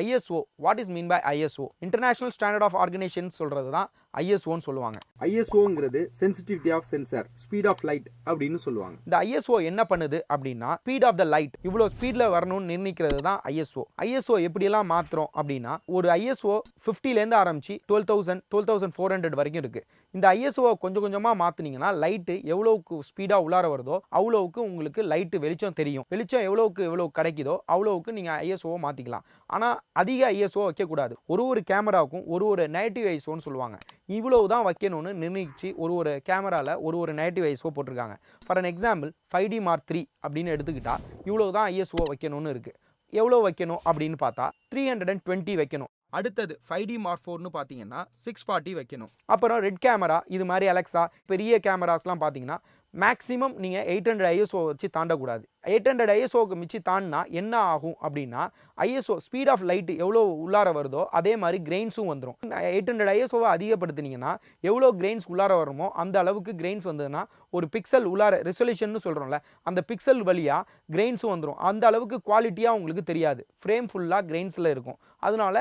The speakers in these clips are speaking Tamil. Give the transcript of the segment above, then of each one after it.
ISO, what is mean by ISO? International Standard of Organization சொல்றது தான் ISOன்னு சொல்லுவாங்க. ISOங்கிறது sensitivity of sensor, speed of light அப்படின்னு சொல்லுவாங்க. இந்த ISO என்ன பண்ணுது அப்படின்னா speed of the light இவ்வளோ ஸ்பீட்ல வரணும்னு நிர்ணயிக்கிறது தான் ISO. ISO எப்படியெல்லாம் மாத்துறோம் அப்படின்னா ஒரு ISO 50லேருந்து ஆரம்பிச்சு 12,400 வரைக்கும் இருக்கு. இந்த ISO கொஞ்சம் கொஞ்சமா மாத்துனீங்கன்னா லைட் எவ்வளவுக்கு ஸ்பீடா உள்ளார வருதோ அவ்வளவுக்கு உங்களுக்கு லைட் வெளிச்சம் தெரியும். வெளிச்சம் எவ்வளவு கிடைக்குதோ அவ்வளவுக்கு நீங்க ISO மாத்திக்கலாம். ஆனா அதிக ISO வைக்க கூடாது. ஒரு கேமராவுக்கும் ஒரு நெகட்டிவ் ISOன்னு சொல்லுவாங்க. இவ்வளவு தான் வைக்கணும்னு நிர்ணயிச்சு ஒரு கேமரால ஒரு நெகட்டிவ் ISO போட்டிருக்காங்க. For an example 5D Mark III அப்படின்னு எடுத்துக்கிட்டா இவ்வளவு தான் ISO வைக்கணும்னு இருக்கு. எவ்வளவு வைக்கணும் அப்படின்னு பார்த்தா 320 வைக்கணும். அடுத்தது 5D Mark IVன்னு பார்த்தீங்கன்னா 640 வைக்கணும். அப்புறம் ரெட் கேமரா இது மாதிரி அலெக்ஸா பெரிய கேமராஸ்லாம் பார்த்தீங்கன்னா மேக்ஸிமம் நீங்கள் 800 ISO வச்சு தாண்டக்கூடாது. 800 ISOக்கு மிச்சி தாண்டினா என்ன ஆகும் அப்படின்னா ISO ஸ்பீட் ஆஃப் லைட் எவ்வளோ உள்ளார வருதோ அதே மாதிரி கிரெயின்ஸும் வந்துடும். 800 ISOவை அதிகப்படுத்தினீங்கன்னா எவ்வளோ கிரெயின்ஸ் உள்ளார வருமோ அந்த அளவுக்கு கிரெயின்ஸ் வந்ததுன்னா ஒரு பிக்சல் உள்ளார ரெசல்யூஷன் சொல்கிறோம்ல அந்த பிக்சல் வழியாக கிரெயின்ஸும் வந்துடும். அந்த அளவுக்கு குவாலிட்டியாக உங்களுக்கு தெரியாது. ஃப்ரேம் ஃபுல்லாக கிரெயின்ஸில் இருக்கும். அதனால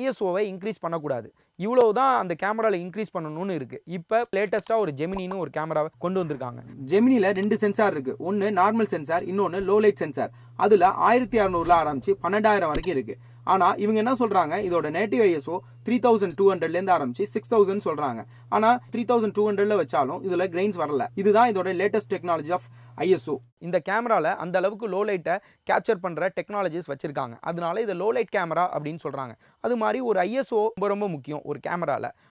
ISOவை இன்க்ரீஸ் பண்ணக்கூடாது. இவ்வளவு தான் அந்த கேமராவில் இன்க்ரீஸ் பண்ணணும்னு இருக்கு. இப்போ லேட்டஸ்ட்டாக ஒரு ஜெமினின்னு ஒரு கேமராவை கொண்டு வந்திருக்காங்க. ஜெமினியில் 2 சென்சார் இருக்கு. ஒன்று நார்மல் சென்சார், இன்னொன்று லோ லைட் சென்சார். அதில் 1600 ஆரம்பிச்சு 12,000 வரைக்கும் இருக்கு. ஆனால் இவங்க என்ன சொல்றாங்க, இதோட நேட்டிவ் ISO 3200லேருந்து ஆரம்பிச்சு 6000 சொல்றாங்க. ஆனால் 3200ல வச்சாலும் இதில் கிரெயின்ஸ் வரல. இதுதான் இதோட லேட்டஸ்ட் டெக்னாலஜி ஆஃப் ISO. இந்த கேமரால அந்த அளவுக்கு லோ லைட்டை கேப்சர் பண்ற டெக்னாலஜிஸ் வச்சிருக்காங்க. அதனால இது லோ லைட் கேமரா அப்படின்னு சொல்றாங்க. அது மாதிரி ஒரு ISO ரொம்ப ரொம்ப முக்கியம் ஒரு கேமரால.